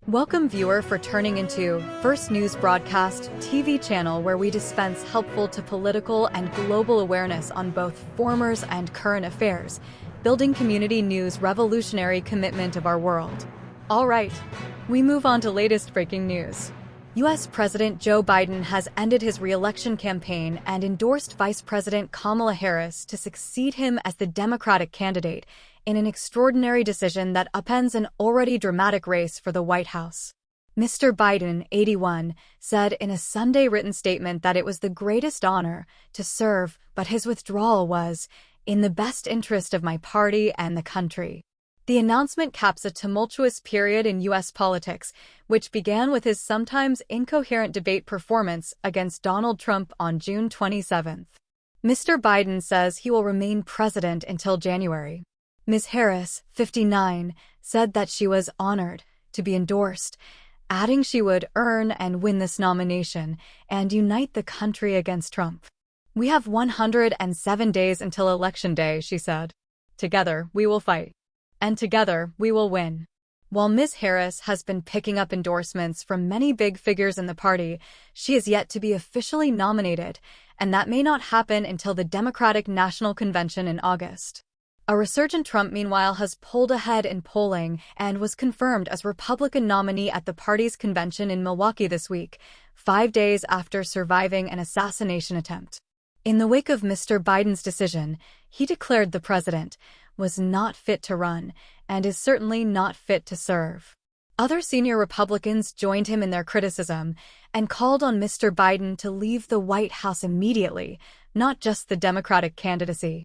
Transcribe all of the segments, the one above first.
Welcome, viewer, for turning into First News Broadcast TV channel, where we dispense helpful to political and global awareness on both formers and current affairs, building community news revolutionary commitment of our world. All right, we move on to latest breaking news. U.S. President Joe Biden has ended his re-election campaign and endorsed Vice-President Kamala Harris to succeed him as the Democratic candidate in an extraordinary decision that upends an already dramatic race for the White House. Mr. Biden, 81, said in a Sunday written statement that it was the greatest honor to serve, but his withdrawal was in the best interest of my party and the country. The announcement caps a tumultuous period in U.S. politics, which began with his sometimes incoherent debate performance against Donald Trump on June 27. Mr. Biden says he will remain president until January. Ms. Harris, 59, said that she was honored to be endorsed, adding she would earn and win this nomination and unite the country against Trump. "We have 107 days until Election Day," she said. "Together, we will fight. And together, we will win." While Ms. Harris has been picking up endorsements from many big figures in the party, she is yet to be officially nominated, and that may not happen until the Democratic National Convention in August. A resurgent Trump, meanwhile, has pulled ahead in polling and was confirmed as Republican nominee at the party's convention in Milwaukee this week, 5 days after surviving an assassination attempt. In the wake of Mr. Biden's decision, he declared the president was not fit to run and is certainly not fit to serve. Other senior Republicans joined him in their criticism and called on Mr. Biden to leave the White House immediately, not just the Democratic candidacy.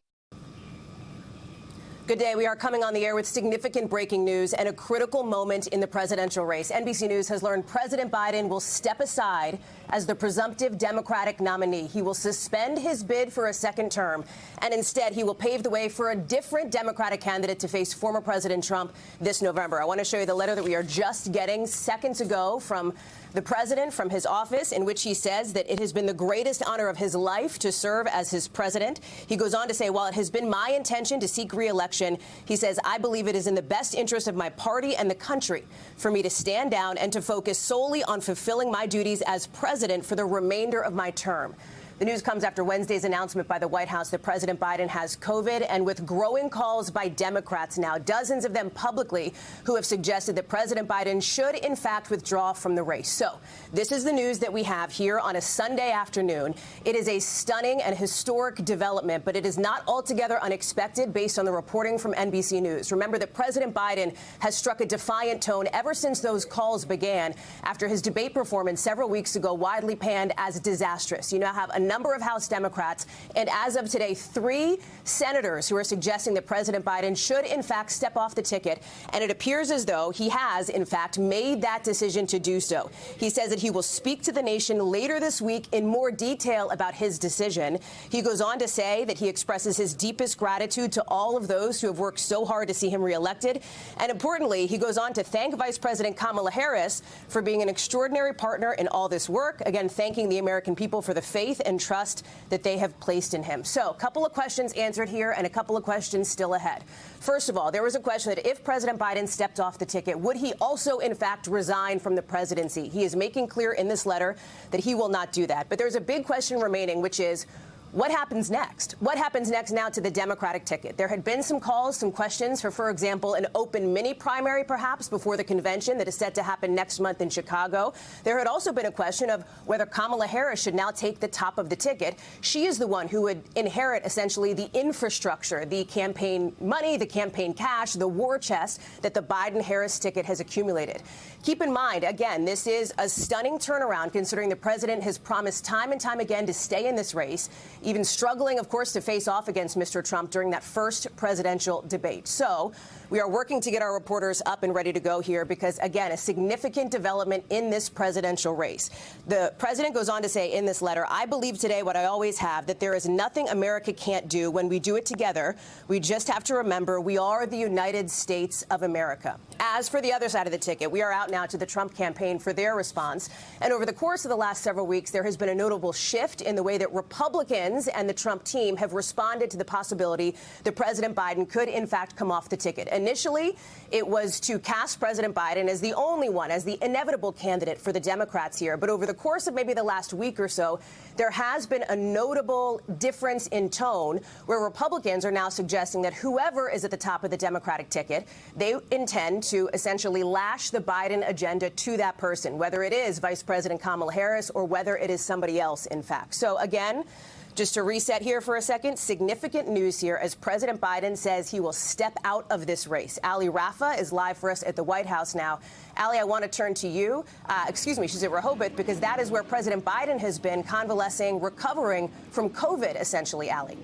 Good day. We are coming on the air with significant breaking news and a critical moment in the presidential race. NBC News has learned President Biden will step aside as the presumptive Democratic nominee. He will suspend his bid for a second term, and instead he will pave the way for a different Democratic candidate to face former President Trump this November. I want to show you the letter that we are just getting seconds ago from the president, from his office, in which he says that it has been the greatest honor of his life to serve as his president. He goes on to say, while it has been my intention to seek re-election, he says, I believe it is in the best interest of my party and the country for me to stand down and to focus solely on fulfilling my duties as president for the remainder of my term. The news comes after Wednesday's announcement by the White House that President Biden has COVID, and with growing calls by Democrats now, dozens of them publicly, who have suggested that President Biden should, in fact, withdraw from the race. So this is the news that we have here on a Sunday afternoon. It is a stunning and historic development, but it is not altogether unexpected based on the reporting from NBC News. Remember that President Biden has struck a defiant tone ever since those calls began after his debate performance several weeks ago, widely panned as disastrous. You now have a number of House Democrats, and as of today, 3 senators who are suggesting that President Biden should, in fact, step off the ticket. And it appears as though he has, in fact, made that decision to do so. He says that he will speak to the nation later this week in more detail about his decision. He goes on to say that he expresses his deepest gratitude to all of those who have worked so hard to see him reelected. And importantly, he goes on to thank Vice President Kamala Harris for being an extraordinary partner in all this work, again, thanking the American people for the faith and trust that they have placed in him. So a couple of questions answered here and a couple of questions still ahead. First of all, there was a question that if President Biden stepped off the ticket, would he also, in fact, resign from the presidency? He is making clear in this letter that he will not do that. But there's a big question remaining, which is, what happens next? What happens next now to the Democratic ticket? There had been some calls, some questions for example, an open mini primary, perhaps, before the convention that is set to happen next month in Chicago. There had also been a question of whether Kamala Harris should now take the top of the ticket. She is the one who would inherit, essentially, the infrastructure, the campaign money, the campaign cash, the war chest that the Biden-Harris ticket has accumulated. Keep in mind, again, this is a stunning turnaround, considering the president has promised time and time again to stay in this race, even struggling, of course, to face off against Mr. Trump during that first presidential debate. So we are working to get our reporters up and ready to go here because, again, a significant development in this presidential race. The president goes on to say in this letter, I believe today what I always have, that there is nothing America can't do when we do it together. We just have to remember we are the United States of America. As for the other side of the ticket, we are out now to the Trump campaign for their response. And over the course of the last several weeks, there has been a notable shift in the way that Republicans and the Trump team have responded to the possibility that President Biden could, in fact, come off the ticket. Initially, it was to cast President Biden as the only one, as the inevitable candidate for the Democrats here. But over the course of maybe the last week or so, there has been a notable difference in tone where Republicans are now suggesting that whoever is at the top of the Democratic ticket, they intend to essentially lash the Biden agenda to that person, whether it is Vice-President Kamala Harris or whether it is somebody else, in fact. So again, just to reset here for a second, significant news here as President Biden says he will step out of this race. Ali Rafa is live for us at the White House now. Ali, I want to turn to you. She's at Rehoboth because that is where President Biden has been convalescing, recovering from COVID, essentially, Ali.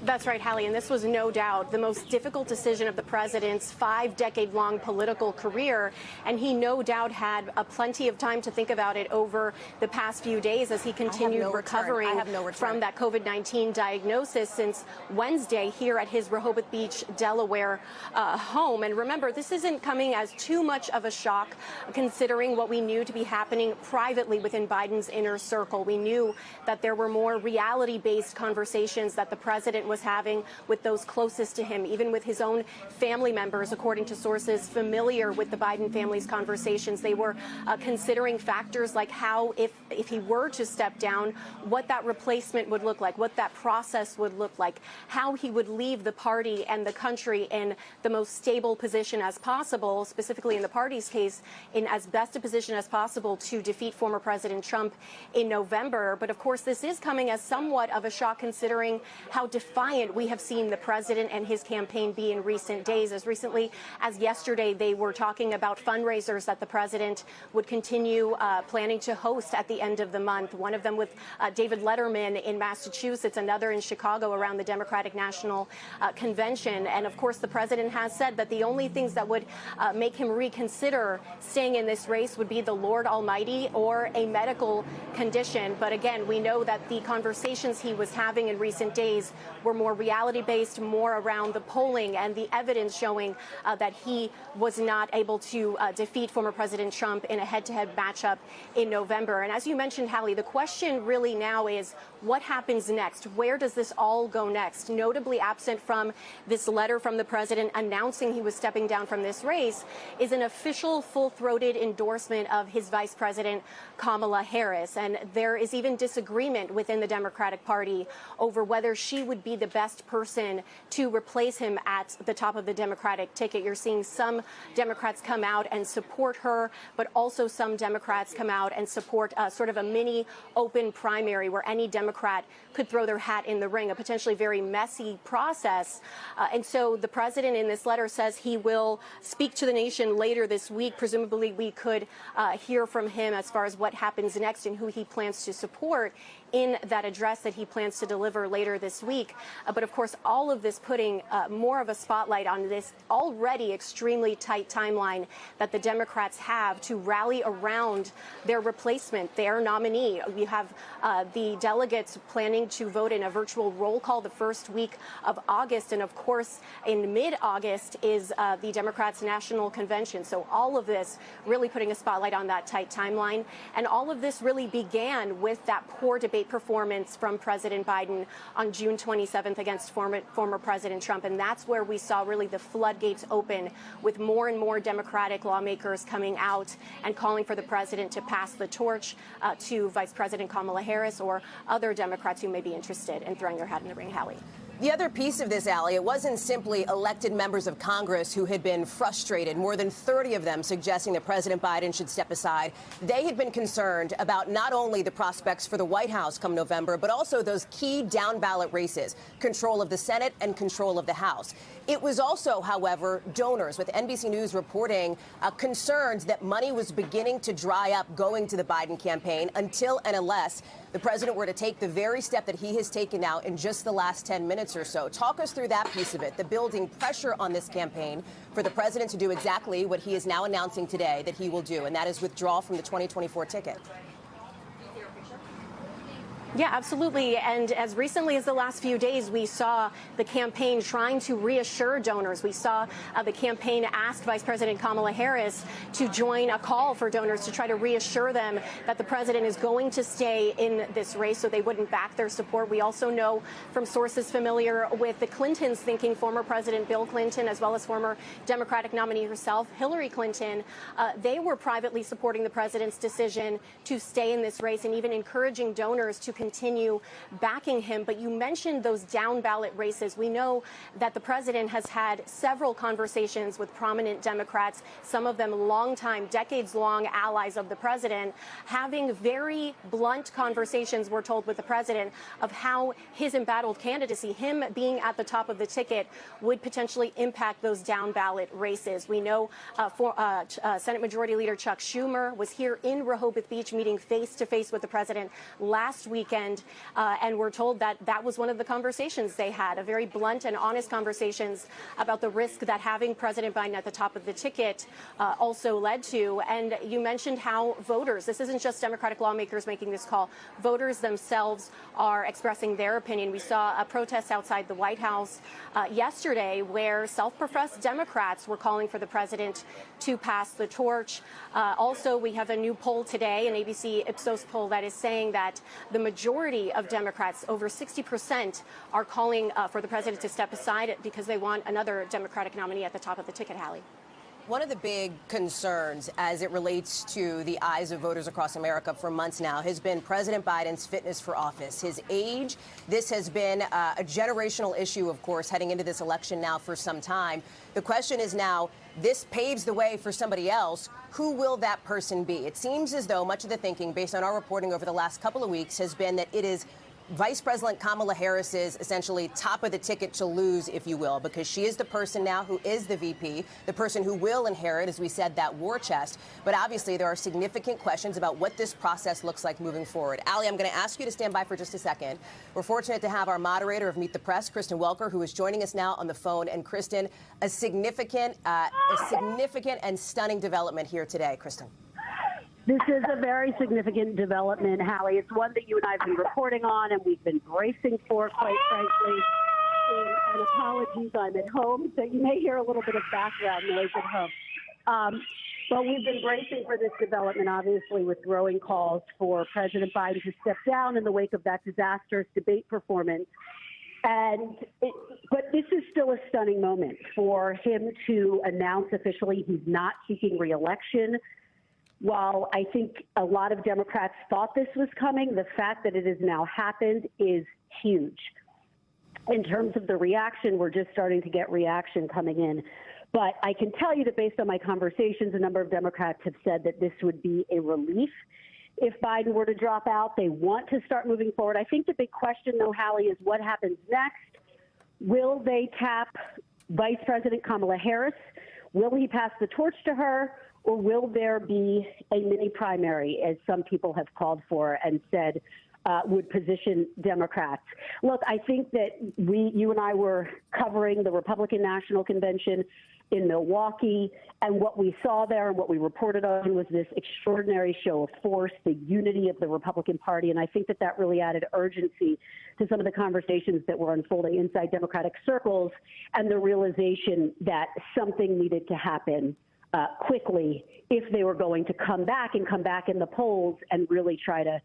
That's right, Hallie, and this was no doubt the most difficult decision of the president's 5-decade-long political career, and he no doubt had plenty of time to think about it over the past few days as he continued recovering from that COVID-19 diagnosis since Wednesday here at his Rehoboth Beach, Delaware home. And remember, this isn't coming as too much of a shock considering what we knew to be happening privately within Biden's inner circle. We knew that there were more reality-based conversations that the president was having with those closest to him, even with his own family members, according to sources familiar with the Biden family's conversations. They were considering factors like how, if he were to step down, what that replacement would look like, what that process would look like, how he would leave the party and the country in the most stable position as possible, specifically in the party's case, in as best a position as possible to defeat former President Trump in November. But of course, this is coming as somewhat of a shock considering how defiant we have seen the president and his campaign be in recent days. As recently as yesterday, they were talking about fundraisers that the president would continue planning to host at the end of the month. One of them with David Letterman in Massachusetts, another in Chicago around the Democratic National Convention. And of course, the president has said that the only things that would make him reconsider staying in this race would be the Lord Almighty or a medical condition. But again, we know that the conversations he was having in recent days were more reality-based, more around the polling and the evidence showing that he was not able to defeat former President Trump in a head-to-head matchup in November. And as you mentioned, Hallie, the question really now is what happens next? Where does this all go next? Notably absent from this letter from the president announcing he was stepping down from this race is an official full-throated endorsement of his Vice President Kamala Harris. And there is even disagreement within the Democratic Party over whether she would be the best person to replace him at the top of the Democratic ticket. You're seeing some Democrats come out and support her, but also some Democrats come out and support sort of a mini open primary where any Democrat could throw their hat in the ring, a potentially very messy process. And so the president in this letter says he will speak to the nation later this week. Presumably we could hear from him as far as what happens next and who he plans to support in that address that he plans to deliver later this week. But of course, all of this putting more of a spotlight on this already extremely tight timeline that the Democrats have to rally around their replacement, their nominee. We have the delegates planning to vote in a virtual roll call the first week of August. And of course, in mid-August is the Democrats' National Convention. So all of this really putting a spotlight on that tight timeline. And all of this really began with that poor debate performance from President Biden on June 27th against former President Trump. And that's where we saw really the floodgates open with more and more Democratic lawmakers coming out and calling for the president to pass the torch to Vice President Kamala Harris or other Democrats who may be interested in throwing their hat in the ring, Hallie. The other piece of this, Ali, it wasn't simply elected members of Congress who had been frustrated, more than 30 of them suggesting that President Biden should step aside. They had been concerned about not only the prospects for the White House come November, but also those key down-ballot races, control of the Senate and control of the House. It was also, however, donors, with NBC News reporting concerns that money was beginning to dry up going to the Biden campaign until and unless the president were to take the very step that he has taken now in just the last 10 minutes or so. Talk us through that piece of it, the building pressure on this campaign for the president to do exactly what he is now announcing today that he will do, and that is withdraw from the 2024 ticket. Yeah, absolutely. And as recently as the last few days, we saw the campaign trying to reassure donors. We saw the campaign ask Vice President Kamala Harris to join a call for donors to try to reassure them that the president is going to stay in this race so they wouldn't back their support. We also know from sources familiar with the Clintons thinking former President Bill Clinton, as well as former Democratic nominee herself, Hillary Clinton, they were privately supporting the president's decision to stay in this race and even encouraging donors to continue backing him. But you mentioned those down ballot races. We know that the president has had several conversations with prominent Democrats, some of them longtime, decades-long allies of the president, having very blunt conversations, we're told, with the president of how his embattled candidacy, him being at the top of the ticket, would potentially impact those down ballot races. We know Senate Majority Leader Chuck Schumer was here in Rehoboth Beach meeting face-to-face with the president last weekend, and we're told that that was one of the conversations they had, a very blunt and honest conversations about the risk that having President Biden at the top of the ticket also led to. And you mentioned how voters, this isn't just Democratic lawmakers making this call, voters themselves are expressing their opinion. We saw a protest outside the White House yesterday where self-professed Democrats were calling for the president to pass the torch. Also, we have a new poll today, an ABC Ipsos poll, that is saying that the majority of Democrats, over 60%, are calling for the president to step aside because they want another Democratic nominee at the top of the ticket, Hallie. One of the big concerns as it relates to the eyes of voters across America for months now has been President Biden's fitness for office, his age. This has been a generational issue, of course, heading into this election now for some time. The question is now, this paves the way for somebody else. Who will that person be? It seems as though much of the thinking, based on our reporting over the last couple of weeks, has been that it is Vice President Kamala Harris's essentially top of the ticket to lose, if you will, because she is the person now who is the VP, the person who will inherit, as we said, that war chest. But obviously, there are significant questions about what this process looks like moving forward. Allie, I'm going to ask you to stand by for just a second. We're fortunate to have our moderator of Meet the Press, Kristen Welker, who is joining us now on the phone. And Kristen, a significant and stunning development here today. Kristen. This is a very significant development, Hallie. It's one that you and I have been reporting on and we've been bracing for, quite frankly. And apologies, I'm at home, so you may hear a little bit of background noise at home. But we've been bracing for this development, obviously, with growing calls for President Biden to step down in the wake of that disastrous debate performance. But this is still a stunning moment for him to announce officially he's not seeking re-election. While I think a lot of Democrats thought this was coming, the fact that it has now happened is huge. In terms of the reaction, we're just starting to get reaction coming in. But I can tell you that based on my conversations, a number of Democrats have said that this would be a relief if Biden were to drop out. They want to start moving forward. I think the big question, though, Hallie, is what happens next. Will they tap Vice President Kamala Harris? Will he pass the torch to her? Or will there be a mini primary, as some people have called for and said would position Democrats? Look, I think that you and I were covering the Republican National Convention in Milwaukee, and what we saw there and what we reported on was this extraordinary show of force, the unity of the Republican Party, and I think that that really added urgency to some of the conversations that were unfolding inside Democratic circles and the realization that something needed to happen quickly if they were going to come back in the polls and really try to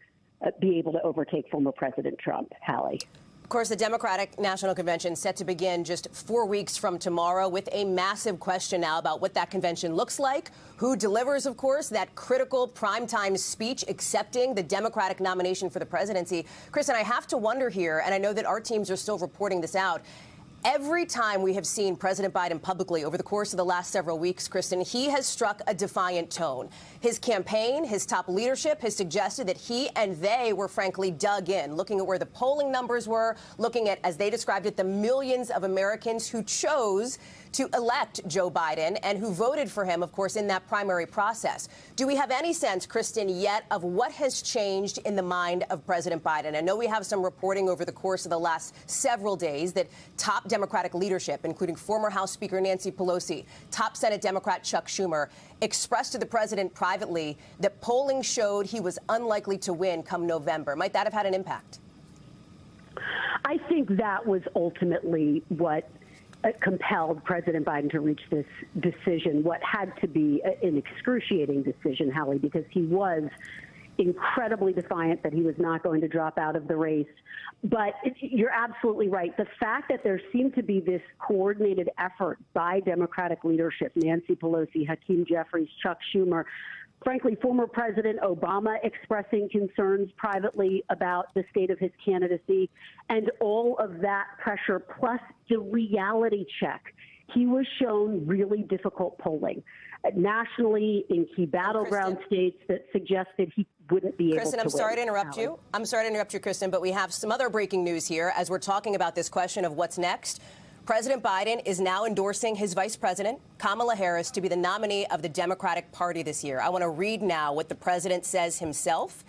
be able to overtake former President Trump. Hallie. Of course, the Democratic National Convention set to begin just 4 weeks from tomorrow with a massive question now about what that convention looks like, who delivers, of course, that critical primetime speech accepting the Democratic nomination for the presidency. Kristen, I have to wonder here, and I know that our teams are still reporting this out, every time we have seen President Biden publicly over the course of the last several weeks, Kristen, he has struck a defiant tone. His campaign, his top leadership has suggested that he and they were frankly dug in, looking at where the polling numbers were, looking at, as they described it, the millions of Americans who chose to elect Joe Biden and who voted for him, of course, in that primary process. Do we have any sense, Kristen, yet of what has changed in the mind of President Biden? I know we have some reporting over the course of the last several days that top Democratic leadership, including former House Speaker Nancy Pelosi, top Senate Democrat Chuck Schumer, expressed to the president privately that polling showed he was unlikely to win come November. Might that have had an impact? I think that was ultimately what compelled President Biden to reach this decision, what had to be an excruciating decision, Hallie, because he was incredibly defiant that he was not going to drop out of the race. But you're absolutely right. The fact that there seemed to be this coordinated effort by Democratic leadership, Nancy Pelosi, Hakeem Jeffries, Chuck Schumer, frankly, former President Obama expressing concerns privately about the state of his candidacy, and all of that pressure, plus the reality check. He was shown really difficult polling nationally in key battleground states that suggested he wouldn't be able to Kristen, I'm sorry to interrupt you. I'm sorry to interrupt you, Kristen, but we have some other breaking news here as we're talking about this question of what's next. President Biden is now endorsing his Vice President, Kamala Harris, to be the nominee of the Democratic Party this year. I want to read now what the president says himself.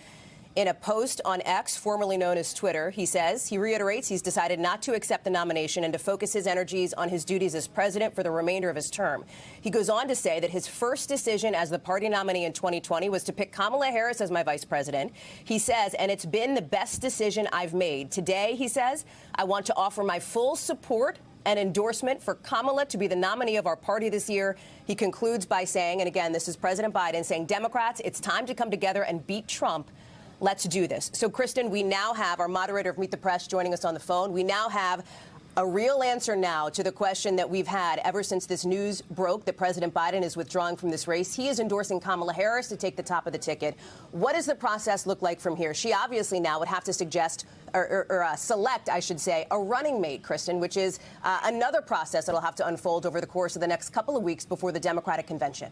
In a post on X, formerly known as Twitter, he says he reiterates he's decided not to accept the nomination and to focus his energies on his duties as president for the remainder of his term. He goes on to say that his first decision as the party nominee in 2020 was to pick Kamala Harris as my vice president. He says, and it's been the best decision I've made. Today, he says, I want to offer my full support and endorsement for Kamala to be the nominee of our party this year. He concludes by saying, and again, this is President Biden saying, Democrats, it's time to come together and beat Trump. Let's do this. So, Kristen, we now have our moderator of Meet the Press joining us on the phone. We now have a real answer now to the question that we've had ever since this news broke that President Biden is withdrawing from this race. He is endorsing Kamala Harris to take the top of the ticket. What does the process look like from here? She obviously now would have to suggest or select, I should say, a running mate, Kristen, which is another process that will have to unfold over the course of the next couple of weeks before the Democratic convention.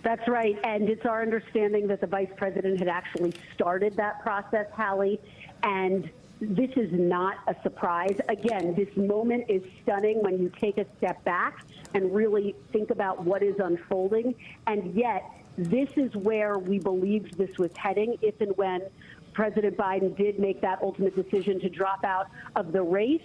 That's right. And it's our understanding that the vice president had actually started that process, Hallie. And this is not a surprise. Again, this moment is stunning when you take a step back and really think about what is unfolding. And yet, this is where we believed this was heading if and when President Biden did make that ultimate decision to drop out of the race.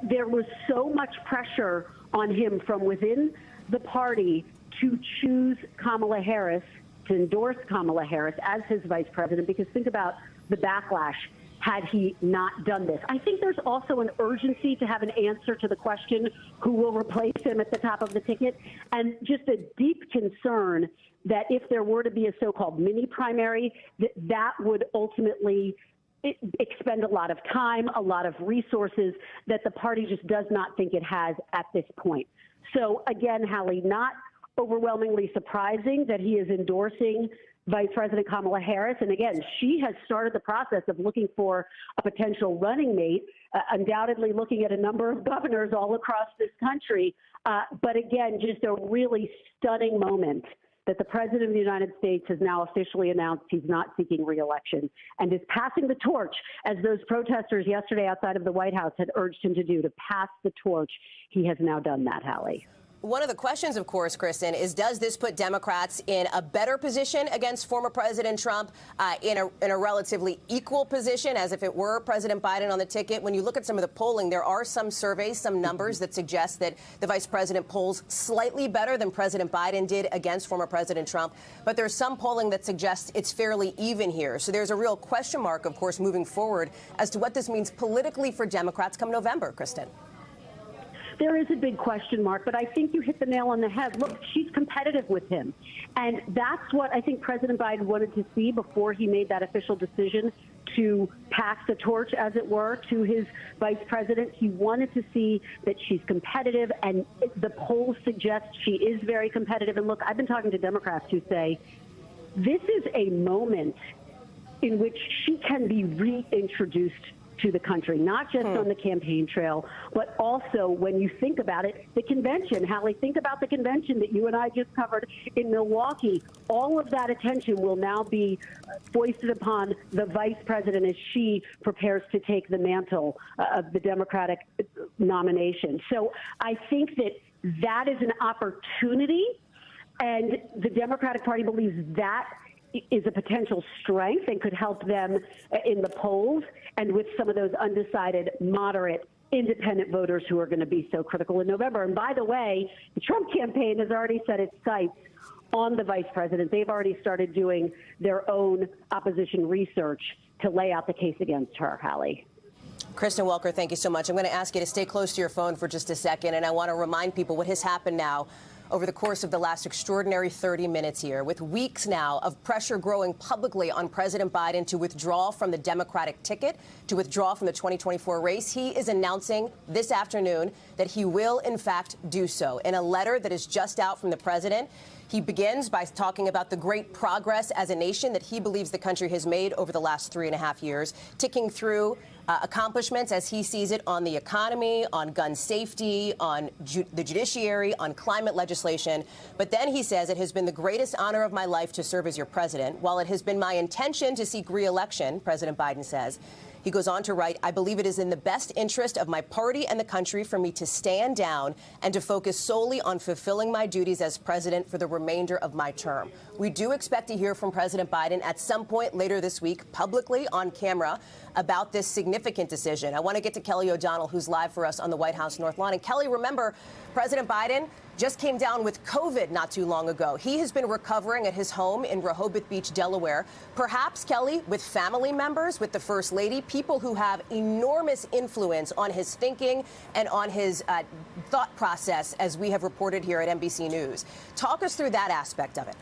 There was so much pressure on him from within the party to choose Kamala Harris, to endorse Kamala Harris as his vice president, because think about the backlash had he not done this. I think there's also an urgency to have an answer to the question, who will replace him at the top of the ticket, and just a deep concern that if there were to be a so-called mini primary, that would ultimately expend a lot of time, a lot of resources that the party just does not think it has at this point. So again, Hallie, not overwhelmingly surprising that he is endorsing Vice President Kamala Harris. And again, she has started the process of looking for a potential running mate, undoubtedly looking at a number of governors all across this country. But again, just a really stunning moment that the President of the United States has now officially announced he's not seeking re-election and is passing the torch, as those protesters yesterday outside of the White House had urged him to do, to pass the torch. He has now done that, Hallie. One of the questions, of course, Kristen, is does this put Democrats in a better position against former President Trump, in a relatively equal position as if it were President Biden on the ticket? When you look at some of the polling, there are some surveys, some numbers that suggest that the vice president polls slightly better than President Biden did against former President Trump. But there's some polling that suggests it's fairly even here. So there's a real question mark, of course, moving forward as to what this means politically for Democrats come November, Kristen. There is a big question mark, but I think you hit the nail on the head. Look, she's competitive with him. And that's what I think President Biden wanted to see before he made that official decision to pass the torch, as it were, to his vice president. He wanted to see that she's competitive, and the polls suggest she is very competitive. And look, I've been talking to Democrats who say this is a moment in which she can be reintroduced to the country, not just on the campaign trail, but also when you think about it, the convention. Hallie, think about the convention that you and I just covered in Milwaukee. All of that attention will now be foisted upon the vice president as she prepares to take the mantle of the Democratic nomination. So I think that that is an opportunity, and the Democratic Party believes that is a potential strength and could help them in the polls and with some of those undecided, moderate, independent voters who are going to be so critical in November. And by the way, the Trump campaign has already set its sights on the vice president. They've already started doing their own opposition research to lay out the case against her, Hallie. Kristen Welker, thank you so much. I'm going to ask you to stay close to your phone for just a second, and I want to remind people what has happened now over the course of the last extraordinary 30 minutes here, with weeks now of pressure growing publicly on President Biden to withdraw from the Democratic ticket, to withdraw from the 2024 race. He is announcing this afternoon that he will, in fact, do so. In a letter that is just out from the president, he begins by talking about the great progress as a nation that he believes the country has made over the last 3.5 years, ticking through accomplishments as he sees it on the economy, on gun safety, on the judiciary, on climate legislation. But then he says, it has been the greatest honor of my life to serve as your president. While it has been my intention to seek re-election, President Biden says, he goes on to write, I believe it is in the best interest of my party and the country for me to stand down and to focus solely on fulfilling my duties as president for the remainder of my term. We do expect to hear from President Biden at some point later this week, publicly on camera, about this significant decision. I want to get to Kelly O'Donnell, who's live for us on the White House North Lawn. And Kelly, remember, President Biden just came down with COVID not too long ago. He has been recovering at his home in Rehoboth Beach, Delaware. Perhaps, Kelly, with family members, with the First Lady, people who have enormous influence on his thinking and on his thought process, as we have reported here at NBC News. Talk us through that aspect of it.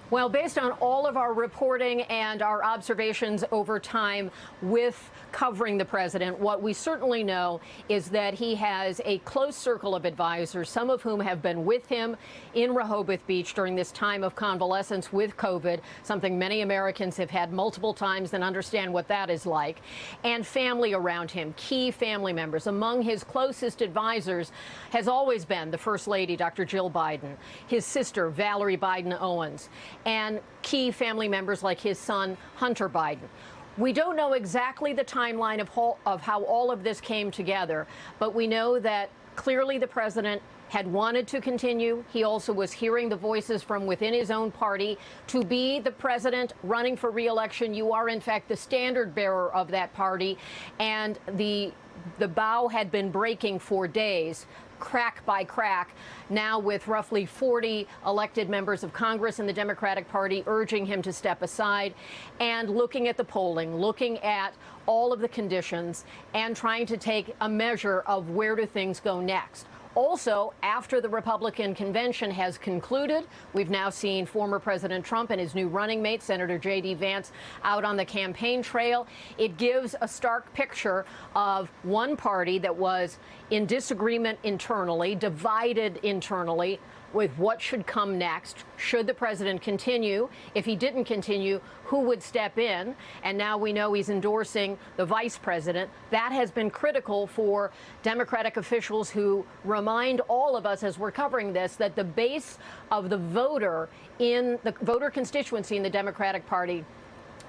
Well, based on all of our reporting and our observations over time with covering the president, what we certainly know is that he has a close circle of advisors, some of whom have been with him in Rehoboth Beach during this time of convalescence with COVID, something many Americans have had multiple times and understand what that is like, and family around him, key family members. Among his closest advisors has always been the First Lady, Dr. Jill Biden, his sister, Valerie Biden Owens, and key family members like his son, Hunter Biden. We don't know exactly the timeline of how all of this came together, but we know that clearly the president had wanted to continue. He also was hearing the voices from within his own party. To be the president running for re-election, you are, in fact, the standard bearer of that party. And the bow had been breaking for days, crack by crack, now with roughly 40 elected members of Congress in the Democratic Party urging him to step aside, and looking at the polling, looking at all of the conditions, and trying to take a measure of where do things go next. Also, after the Republican convention has concluded, we've now seen former President Trump and his new running mate, Senator J.D. Vance, out on the campaign trail. It gives a stark picture of one party that was in disagreement internally, divided internally, with what should come next. Should the president continue? If he didn't continue, who would step in? And now we know he's endorsing the vice president. That has been critical for Democratic officials who remind all of us as we're covering this that the base of the voter in the voter constituency in the Democratic Party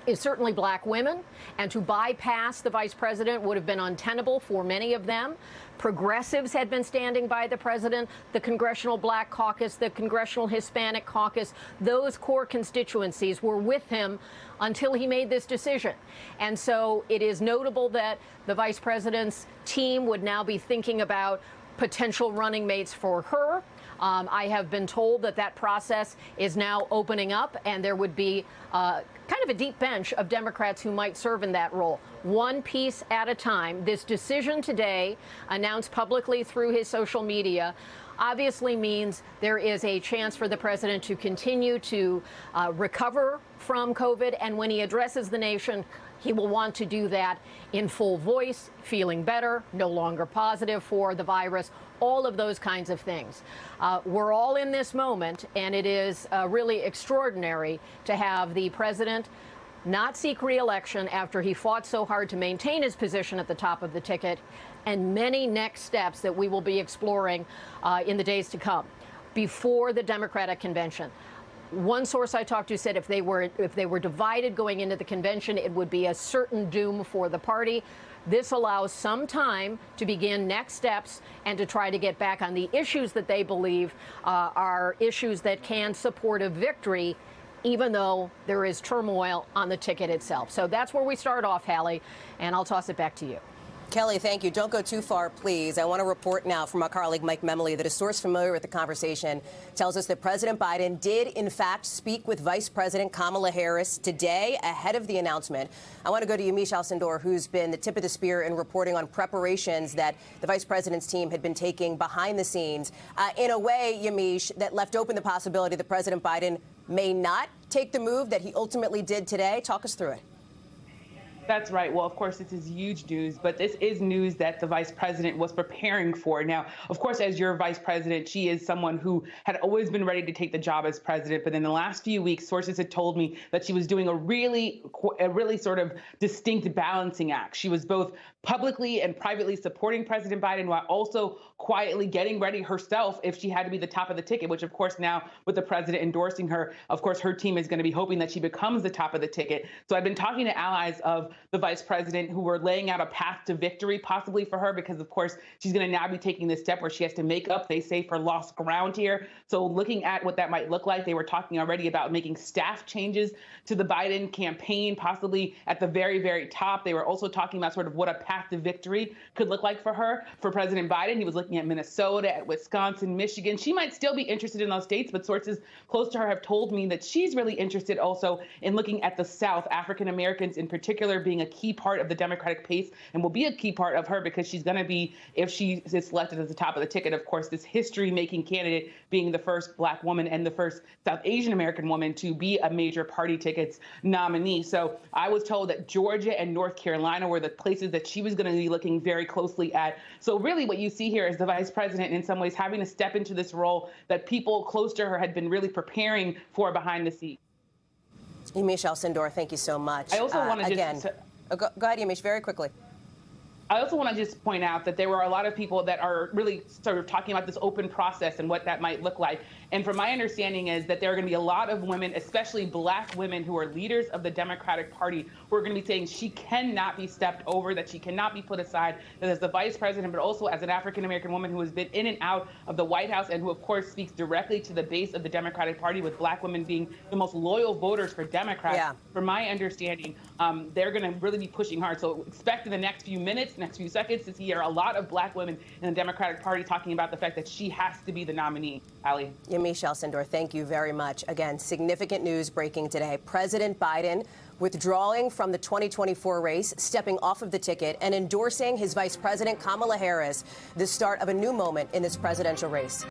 is certainly black women, and to bypass the vice president would have been untenable for many of them. Progressives had been standing by the president, the Congressional Black Caucus, the Congressional Hispanic Caucus. Those core constituencies were with him until he made this decision. And so it is notable that the vice president's team would now be thinking about potential running mates for her. I have been told that that process is now opening up, and there would be kind of a deep bench of Democrats who might serve in that role. One piece at a time. This decision today, announced publicly through his social media, obviously means there is a chance for the president to continue to recover from COVID, and when he addresses the nation, he will want to do that in full voice, feeling better, no longer positive for the virus, all of those kinds of things. We're all in this moment, and it is really extraordinary to have the president not seek re-election after he fought so hard to maintain his position at the top of the ticket, and many next steps that we will be exploring in the days to come before the Democratic convention. One source I talked to said if they were divided going into the convention, it would be a certain doom for the party. This allows some time to begin next steps and to try to get back on the issues that they believe are issues that can support a victory, even though there is turmoil on the ticket itself. So that's where we start off, Hallie, and I'll toss it back to you. Kelly, thank you. Don't go too far, please. I want to report now from our colleague Mike Memley that a source familiar with the conversation tells us that President Biden did, in fact, speak with Vice-President Kamala Harris today ahead of the announcement. I want to go to Yamiche Alcindor, who's been the tip of the spear in reporting on preparations that the vice president's team had been taking behind the scenes. In a way, Yamiche, that left open the possibility that President Biden may not take the move that he ultimately did today. Talk us through it. That's right. Well, of course, this is huge news, but this is news that the vice president was preparing for. Now, of course, as your vice president, she is someone who had always been ready to take the job as president. But in the last few weeks, sources had told me that she was doing a really sort of distinct balancing act. She was both publicly and privately supporting President Biden while also quietly getting ready herself if she had to be the top of the ticket, which, of course, now with the president endorsing her, of course, her team is going to be hoping that she becomes the top of the ticket. So I've been talking to allies of the vice president who were laying out a path to victory possibly for her because, of course, she's going to now be taking this step where she has to make up, they say, for lost ground here. So looking at what that might look like, they were talking already about making staff changes to the Biden campaign, possibly at the very, very top. They were also talking about sort of what a path to victory could look like for her. For President Biden, he was looking at Minnesota, at Wisconsin, Michigan. She might still be interested in those states, but sources close to her have told me that she's really interested also in looking at the South, African Americans in particular being a key part of the Democratic pace and will be a key part of her because she's going to be, if she is selected as the top of the ticket, of course, this history-making candidate being the first Black woman and the first South Asian American woman to be a major party tickets nominee. So I was told that Georgia and North Carolina were the places that she was going to be looking very closely at. So really what you see here is the vice president in some ways having to step into this role that people close to her had been really preparing for behind the scenes. Yamiche Alcindor, thank you so much. I also want to go ahead, Yamiche, very quickly. I also want to just point out that there were a lot of people that are really sort of talking about this open process and what that might look like. And from my understanding is that there are going to be a lot of women, especially Black women who are leaders of the Democratic Party, who are going to be saying she cannot be stepped over, that she cannot be put aside, that as the vice president, but also as an African-American woman who has been in and out of the White House and who, of course, speaks directly to the base of the Democratic Party, with Black women being the most loyal voters for Democrats. Yeah. From my understanding, they're going to really be pushing hard. So expect in the next few minutes, next few seconds, to hear a lot of Black women in the Democratic Party talking about the fact that she has to be the nominee. Allie. Yamiche Alcindor, thank you very much. Again, significant news breaking today. President Biden withdrawing from the 2024 race, stepping off of the ticket, and endorsing his Vice President Kamala Harris, the start of a new moment in this presidential race.